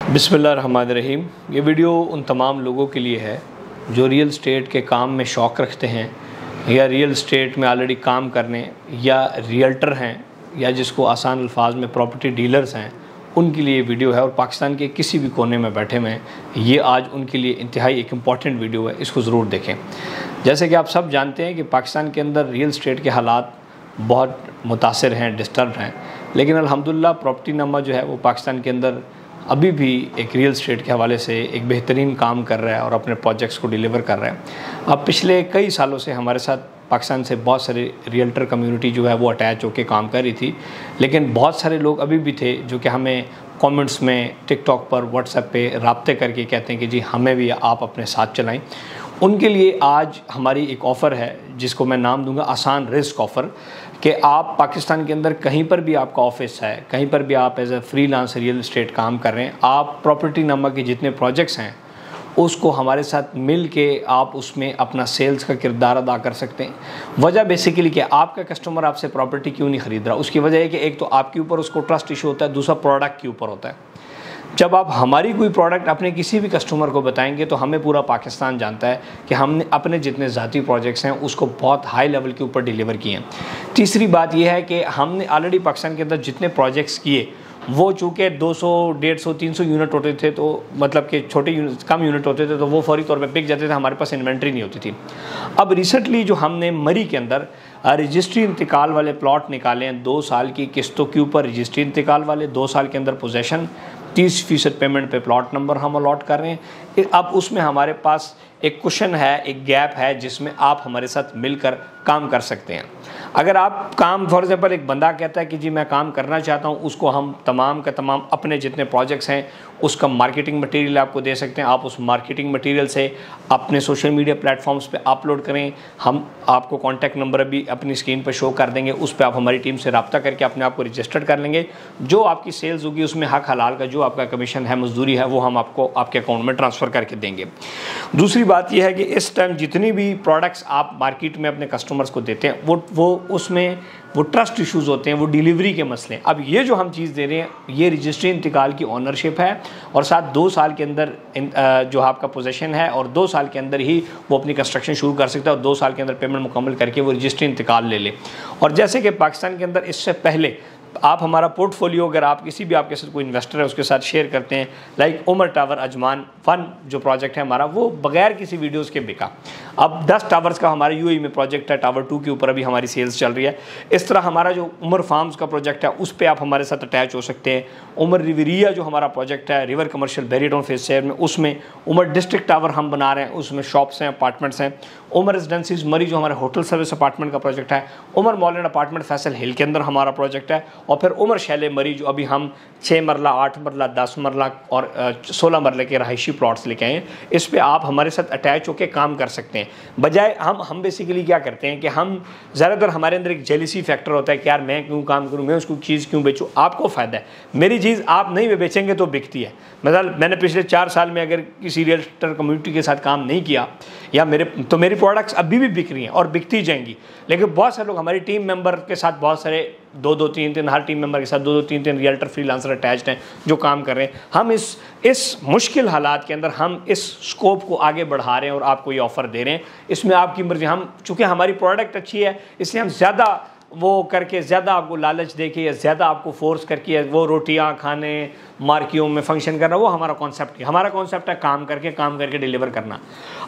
बिस्मिल्लाहिर्रहमानिर्रहीम। ये वीडियो उन तमाम लोगों के लिए है जो रियल स्टेट के काम में शौक़ रखते हैं या रियल स्टेट में ऑलरेडी काम करने या रियल्टर हैं या जिसको आसान अल्फाज में प्रॉपर्टी डीलर्स हैं, उनके लिए वीडियो है। और पाकिस्तान के किसी भी कोने में बैठे हुए ये आज उनके लिए इंतहाई एक इम्पॉर्टेंट वीडियो है, इसको ज़रूर देखें। जैसे कि आप सब जानते हैं कि पाकिस्तान के अंदर रियल स्टेट के हालात बहुत मुतासिर हैं, डिस्टर्ब हैं, लेकिन अल्हम्दुलिल्लाह प्रॉपर्टी नामा जो है वो पाकिस्तान के अंदर अभी भी एक रियल स्टेट के हवाले से एक बेहतरीन काम कर रहा है और अपने प्रोजेक्ट्स को डिलीवर कर रहा है। अब पिछले कई सालों से हमारे साथ पाकिस्तान से बहुत सारे रियल्टर कम्युनिटी जो है वो अटैच होकर काम कर रही थी, लेकिन बहुत सारे लोग अभी भी थे जो कि हमें कमेंट्स में, टिकटॉक पर, व्हाट्सएप पे राब्ते करके कहते हैं कि जी हमें भी आप अपने साथ चलाएं। उनके लिए आज हमारी एक ऑफ़र है जिसको मैं नाम दूंगा आसान रिस्क ऑफ़र, कि आप पाकिस्तान के अंदर कहीं पर भी आपका ऑफिस है, कहीं पर भी आप as a freelance real estate काम कर रहे हैं, आप प्रॉपर्टी नामा के जितने प्रोजेक्ट्स हैं उसको हमारे साथ मिल के आप उसमें अपना सेल्स का किरदार अदा कर सकते हैं। वजह बेसिकली क्या, आपका कस्टमर आपसे प्रॉपर्टी क्यों नहीं ख़रीद रहा, उसकी वजह है कि एक तो आपके ऊपर उसको ट्रस्ट इशू होता है, दूसरा प्रोडक्ट के ऊपर होता है। जब आप हमारी कोई प्रोडक्ट अपने किसी भी कस्टमर को बताएंगे तो हमें पूरा पाकिस्तान जानता है कि हमने अपने जितने ज़ाती प्रोजेक्ट्स हैं उसको बहुत हाई लेवल के ऊपर डिलीवर किए हैं। तीसरी बात यह है कि हमने ऑलरेडी पाकिस्तान के अंदर जितने प्रोजेक्ट्स किए वो चूँकि 200, 150, 300 यूनिट होते थे, तो मतलब कि छोटे यूनिट, कम यूनिट होते थे, तो वो फौरी तौर पे बिक जाते थे, हमारे पास इन्वेंट्री नहीं होती थी। अब रिसेंटली जो हमने मरी के अंदर रजिस्ट्री इंतकाल वाले प्लॉट निकाले हैं, 2 साल की किस्तों के ऊपर रजिस्ट्री इंतकाल वाले, 2 साल के अंदर पोजेशन, 30% पेमेंट पे प्लॉट नंबर हम अलॉट कर रहे हैं। अब उसमें हमारे पास एक कुशन है, एक गैप है जिसमें आप हमारे साथ मिलकर काम कर सकते हैं। अगर आप काम, फॉर एग्जांपल एक बंदा कहता है कि जी मैं काम करना चाहता हूं, उसको हम तमाम का तमाम अपने जितने प्रोजेक्ट्स हैं उसका मार्केटिंग मटेरियल आपको दे सकते हैं। आप उस मार्केटिंग मटेरियल से अपने सोशल मीडिया प्लेटफॉर्म्स पे अपलोड करें। हम आपको कॉन्टैक्ट नंबर भी अपनी स्क्रीन पर शो कर देंगे, उस पर आप हमारी टीम से रब्ता करके अपने आप को रजिस्टर्ड कर लेंगे। जो आपकी सेल्स होगी उसमें हक हलाल का जो आपका कमीशन है, मजदूरी है, वो हम आपको आपके अकाउंट में ट्रांसफ़र करके देंगे। दूसरी बात यह है कि इस टाइम जितनी भी प्रोडक्ट्स आप मार्केट में अपने कस्टमर्स को देते हैं वो उसमें वो ट्रस्ट इश्यूज़ होते हैं, वो डिलीवरी के मसले। अब ये जो हम चीज़ दे रहे हैं ये रजिस्ट्री इंतकाल की ओनरशिप है और साथ 2 साल के अंदर जो आपका पोजीशन है और 2 साल के अंदर ही वो अपनी कंस्ट्रक्शन शुरू कर सकता है और 2 साल के अंदर पेमेंट मुकम्मल करके वो रजिस्ट्री इंतकाल ले ले। और जैसे कि पाकिस्तान के अंदर इससे पहले आप हमारा पोर्टफोलियो, अगर आप किसी भी आपके साथ कोई इन्वेस्टर है उसके साथ शेयर करते हैं, लाइक उमर टावर अजमान 1 जो प्रोजेक्ट है हमारा, वो बगैर किसी वीडियोस के बिका। अब 10 टावर्स का हमारे यूएई में प्रोजेक्ट है, टावर 2 के ऊपर अभी हमारी सेल्स चल रही है। इस तरह हमारा जो उमर फार्म्स का प्रोजेक्ट है उस पर आप हमारे साथ अटैच हो सकते हैं। उमर रिवरिया जो हमारा प्रोजेक्ट है रिवर कमर्शियल बेरीटाउन फेज शहर में, उसमें उमर डिस्ट्रिक्ट टावर हम बना रहे हैं, उसमें शॉप्स हैं, अपार्टमेंट्स हैं। उमर रेजिडेंसीज मरी जो हमारे होटल सर्विस अपार्टमेंट का प्रोजेक्ट है, Umar mall and apartment Faisal hill के अंदर हमारा प्रोजेक्ट है, और फिर उमर शैले मरी जो अभी हम 6 मरला, 8 मरला, 10 मरला और 16 मरले के रहायशी प्लॉट्स लेके आए हैं। इस पे आप हमारे साथ अटैच होकर काम कर सकते हैं। बजाय हम बेसिकली क्या करते हैं कि हम ज़्यादातर हमारे अंदर एक जेलिसी फैक्टर होता है कि यार मैं क्यों काम करूं, मैं उसको चीज़ क्यों बेचूं। आपको फ़ायदा है, मेरी चीज़ आप नहीं बेचेंगे तो बिकती है। मतलब मैंने पिछले 4 साल में अगर किसी रियल्टर कम्युनिटी के साथ काम नहीं किया या मेरी प्रोडक्ट्स अभी भी बिक रही हैं और बिकती जाएंगी। लेकिन बहुत सारे लोग हमारी टीम मेंबर के साथ, बहुत सारे 2-2, 3-3 हर टीम मेंबर के साथ 2-2, 3-3 रियल्टर फ्रीलांसर अटैच्ड हैं जो काम कर रहे हैं। हम इस मुश्किल हालात के अंदर हम इस स्कोप को आगे बढ़ा रहे हैं और आपको ये ऑफ़र दे रहे हैं। इसमें आपकी मर्जी, हम चूँकि हमारी प्रोडक्ट अच्छी है इसलिए हम ज़्यादा वो करके, ज़्यादा आपको लालच देके या ज़्यादा आपको फोर्स करके वो रोटियां खाने, मार्कियों में फंक्शन करना, वो हमारा कॉन्सेप्ट है। हमारा कॉन्सेप्ट है काम करके डिलीवर करना।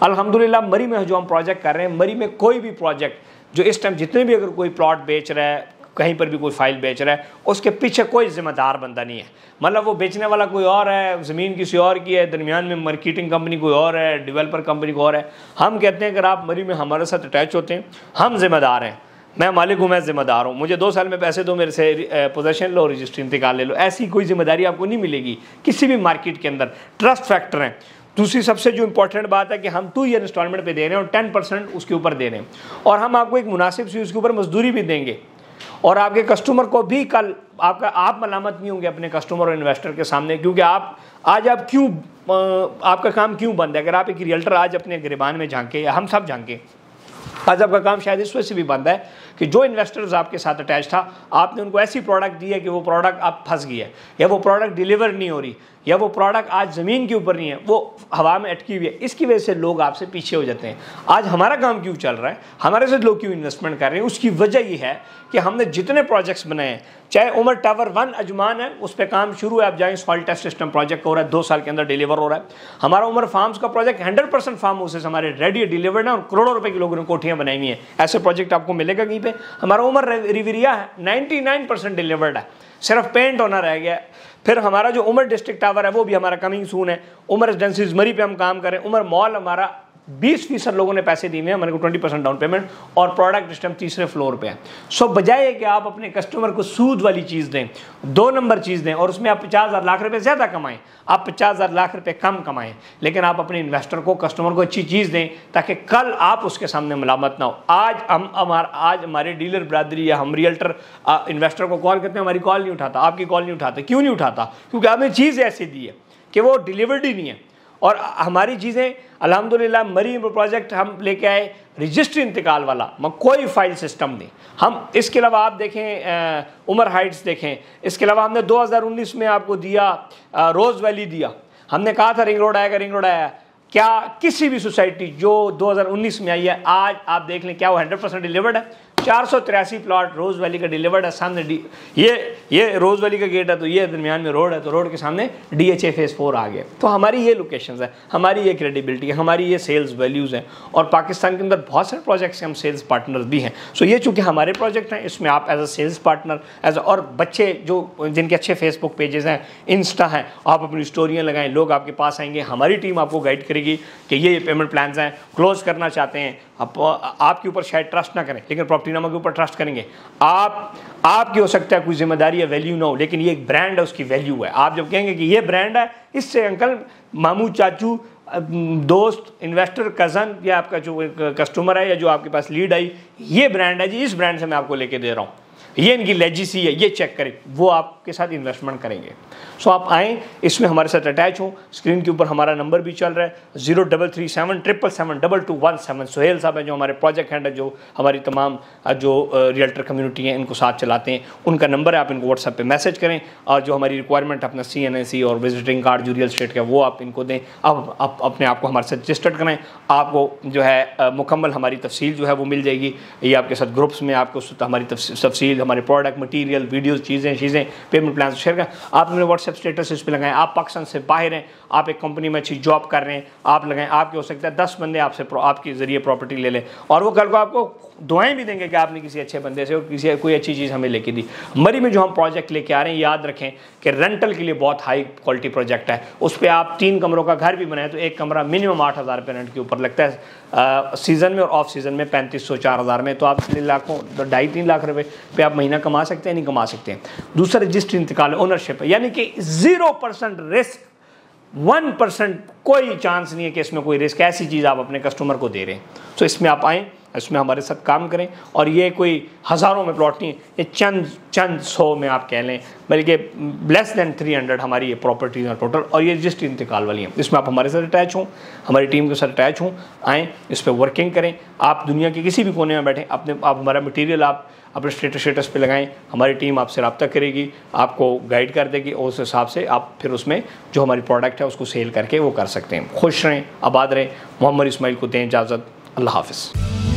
अल्हम्दुलिल्लाह मरी में जो हम प्रोजेक्ट कर रहे हैं, मरी में कोई भी प्रोजेक्ट जो इस टाइम जितने भी अगर कोई प्लॉट बेच रहा है, कहीं पर भी कोई फाइल बेच रहा है, उसके पीछे कोई जिम्मेदार बंदा नहीं है। मतलब वो बेचने वाला कोई और है, ज़मीन किसी और की है, दरमियान में मार्केटिंग कंपनी कोई और है, डेवलपर कंपनी कोई और है। हम कहते हैं अगर आप मरी में हमारे साथ अटैच होते हैं, हम जिम्मेदार हैं, मैं मालिक हूँ, मैं जिम्मेदार हूँ, मुझे 2 साल में पैसे दो, मेरे से पोजीशन लो, रजिस्ट्री इंतकाल ले लो। ऐसी कोई जिम्मेदारी आपको नहीं मिलेगी किसी भी मार्केट के अंदर। ट्रस्ट फैक्टर है। दूसरी सबसे जो इंपॉर्टेंट बात है कि हम 2 ईयर इंस्टॉलमेंट पे दे रहे हैं और 10% उसके ऊपर दे रहे हैं, और हम आपको एक मुनासिब सी उसके ऊपर मजदूरी भी देंगे। और आपके कस्टमर को भी कल आप मलामत नहीं होंगे अपने कस्टमर और इन्वेस्टर के सामने, क्योंकि आपका काम क्यों बंद है। अगर आप एक रियल्टर आज अपने गिरबान में झांके या हम सब झांके, आज आपका काम शायद इस वजह से भी बंद है कि जो इन्वेस्टर्स आपके साथ अटैच था, आपने उनको ऐसी प्रोडक्ट दी है कि वो प्रोडक्ट अब फंस गई है, या वो प्रोडक्ट डिलीवर नहीं हो रही, या वो प्रोडक्ट आज ज़मीन के ऊपर नहीं है, वो हवा में अटकी हुई है, इसकी वजह से लोग आपसे पीछे हो जाते हैं। आज हमारा काम क्यों चल रहा है, हमारे से लोग क्यों इन्वेस्टमेंट कर रहे हैं, उसकी वजह ये है कि हमने जितने प्रोजेक्ट्स बनाए हैं, चाहे उमर टावर 1 अजमान है, उस पर काम शुरू है, आप जाएँ सॉइल टेस्ट सिस्टम प्रोजेक्ट हो रहा है, 2 साल के अंदर डिलीवर हो रहा है। हमारा उमर फार्म्स का प्रोजेक्ट 100% फार्म हाउसेस हमारे रेडी डिलीवर्ड है और करोड़ों रुपए के लोगों ने कोठियाँ बनाई हुई हैं। ऐसे प्रोजेक्ट आपको मिलेगा कहीं पे? हमारा उमर रिविरिया है, 99% डिलीवर्ड है, सिर्फ पेंट होना रह गया। फिर हमारा जो उमर डिस्ट्रिक्ट टावर है वो भी हमारा कमिंग सून है। उमर रेजिडेंसीज मरी पे हम काम करें। उमर मॉल हमारा 20% लोगों ने पैसे दिए हैं, हमारे को 20% डाउन पेमेंट, और प्रोडक्ट इस टाइम 3रे फ्लोर पे है। सो बजाय कि आप अपने कस्टमर को सूद वाली चीज़ दें, 2 नंबर चीज़ दें और उसमें आप 50,000 लाख रुपए ज़्यादा कमाएं, आप 50,000 लाख रुपए कम कमाएं, लेकिन आप अपने इन्वेस्टर को, कस्टमर को अच्छी चीज़ दें ताकि कल आप उसके सामने मलामत ना हो। आज हमारे डीलर बरादरी या हम रियल्टर इन्वेस्टर को कॉल करते हैं, हमारी कॉल नहीं उठाता, आपकी कॉल नहीं उठाता। क्यों नहीं उठाता? क्योंकि आपने चीज़ ऐसी दी है कि वो डिलीवर्ड ही नहीं है। और हमारी चीज़ें अल्हम्दुलिल्लाह मरी प्रोजेक्ट हम लेके आए रजिस्ट्री इंतकाल वाला, कोई फाइल सिस्टम नहीं। हम इसके अलावा आप देखें उमर हाइट्स देखें, इसके अलावा हमने 2019 में आपको दिया रोज़ वैली दिया। हमने कहा था रिंग रोड आएगा, रिंग रोड आया। क्या किसी भी सोसाइटी जो 2019 में आई है आज आप देख लें क्या वो 100% डिलीवर्ड है? 483 प्लॉट रोज़ वैली का डिलीवर्ड है। सामने ये रोज़ वैली का गेट है, तो ये दरमियान में रोड है, तो रोड के सामने DHA फेज़ 4 आ गया। तो हमारी ये लोकेशंस है, हमारी ये क्रेडिबिलिटी है, हमारी ये सेल्स वैल्यूज़ हैं। और पाकिस्तान के अंदर बहुत सारे प्रोजेक्ट्स हम सेल्स पार्टनर्स भी हैं। सो ये चूँकि हमारे प्रोजेक्ट हैं, इसमें आप एज अ सेल्स पार्टनर और बच्चे जो जिनके अच्छे फेसबुक पेजेस हैं, इंस्टा हैं, आप अपनी स्टोरियाँ लगाएं, लोग आपके पास आएंगे, हमारी टीम आपको गाइड करेगी कि ये पेमेंट प्लान्स हैं, क्लोज करना चाहते हैं। आपके ऊपर शायद ट्रस्ट ना करें, लेकिन प्रॉपर्टी नामा के ऊपर ट्रस्ट करेंगे। आपकी हो सकता है कोई जिम्मेदारी या वैल्यू ना हो, लेकिन ये एक ब्रांड है, उसकी वैल्यू है। आप जब कहेंगे कि ये ब्रांड है, इससे अंकल, मामू, चाचू, दोस्त, इन्वेस्टर, कज़न या आपका जो कस्टमर है या जो आपके पास लीड आई, ये ब्रांड है जी, इस ब्रांड से मैं आपको लेके दे रहा हूँ, ये इनकी लेजिसी है, ये चेक करें, वो आपके साथ इन्वेस्टमेंट करेंगे। सो आप आएँ, इसमें हमारे साथ अटैच हों। स्क्रीन के ऊपर हमारा नंबर भी चल रहा है 0337772217। सोहेल साहब हैं जो हमारे प्रोजेक्ट हेड है, जो हमारी तमाम जो रियल्टर कम्युनिटी हैं इनको साथ चलाते हैं, उनका नंबर है। आप इनको व्हाट्सएप पे मैसेज करें और जो हमारी रिक्वायरमेंट अपना CNAC और विजिटिंग कार्ड जो रियल स्टेट का वो आप इनको दें। अब आप अपने आप को हमारे साथ रजिस्टर्ड करें, आपको जो है मुकम्मल हमारी तफसील जो है वो मिल जाएगी। ये आपके साथ ग्रुप्स में आपको हमारी तफसील, हमारे प्रोडक्ट, मटीरियल, वीडियोज़, चीज़ें, पेमेंट प्लान शेयर करें। आप अपने व्हाट्सएप स्टेटस इस पे लगाएं। आप पाकिस्तान से बाहर हैं, आप एक कंपनी में अच्छी जॉब कर रहे हैं, आप लगाएं। आपके हो सकता है 10 बंदे आपके ज़रिए प्रॉपर्टी ले लें और वो कल को आपको दुआएं भी देंगे कि आपने किसी अच्छे बंदे से और कोई अच्छी चीज़ हमें लेके दी। मरी में जो हम प्रोजेक्ट लेके आ रहे हैं, याद रखें कि रेंटल के लिए बहुत हाई क्वालिटी प्रोजेक्ट है। उस पर आप 3 कमरों का घर भी बनाए तो एक कमरा मिनिमम 8,000 रुपये रेंट के ऊपर लगता है। सीज़न में और ऑफ सीज़न में 3500-4000 में, तो आप 2.5-3 लाख रुपए पे आप महीना कमा सकते हैं, नहीं कमा सकते हैं। दूसरा रजिस्ट्री इंतकाल, ओनरशिप है, यानी कि 0% रिस्क, 1% कोई चांस नहीं है कि इसमें कोई रिस्क, ऐसी चीज़ आप अपने कस्टमर को दे रहे हैं। तो इसमें आप आएँ, इसमें हमारे साथ काम करें। और ये कोई हज़ारों में प्लॉट नहीं, ये चंद 100 में आप कह लें, बल्कि लेस दैन 300 हमारी ये प्रॉपर्टीज हैं टोटल। और ये रजिस्ट्री इंतकाल वाली हैं। इसमें आप हमारे साथ अटैच हों, हमारी टीम के साथ अटैच हों, आएँ, इस पर वर्किंग करें। आप दुनिया के किसी भी कोने में बैठें, आप हमारा मटीरियल आप अपने स्टेटस पे लगाएं, हमारी टीम आपसे रब्ता करेगी, आपको गाइड कर देगी और उस हिसाब से आप फिर उसमें जो हमारी प्रोडक्ट है उसको सेल करके वो कर सकते हैं। खुश रहें, आबाद रहें। मोहम्मद इस्माइल को दें इजाज़त। अल्लाह हाफ़िज़।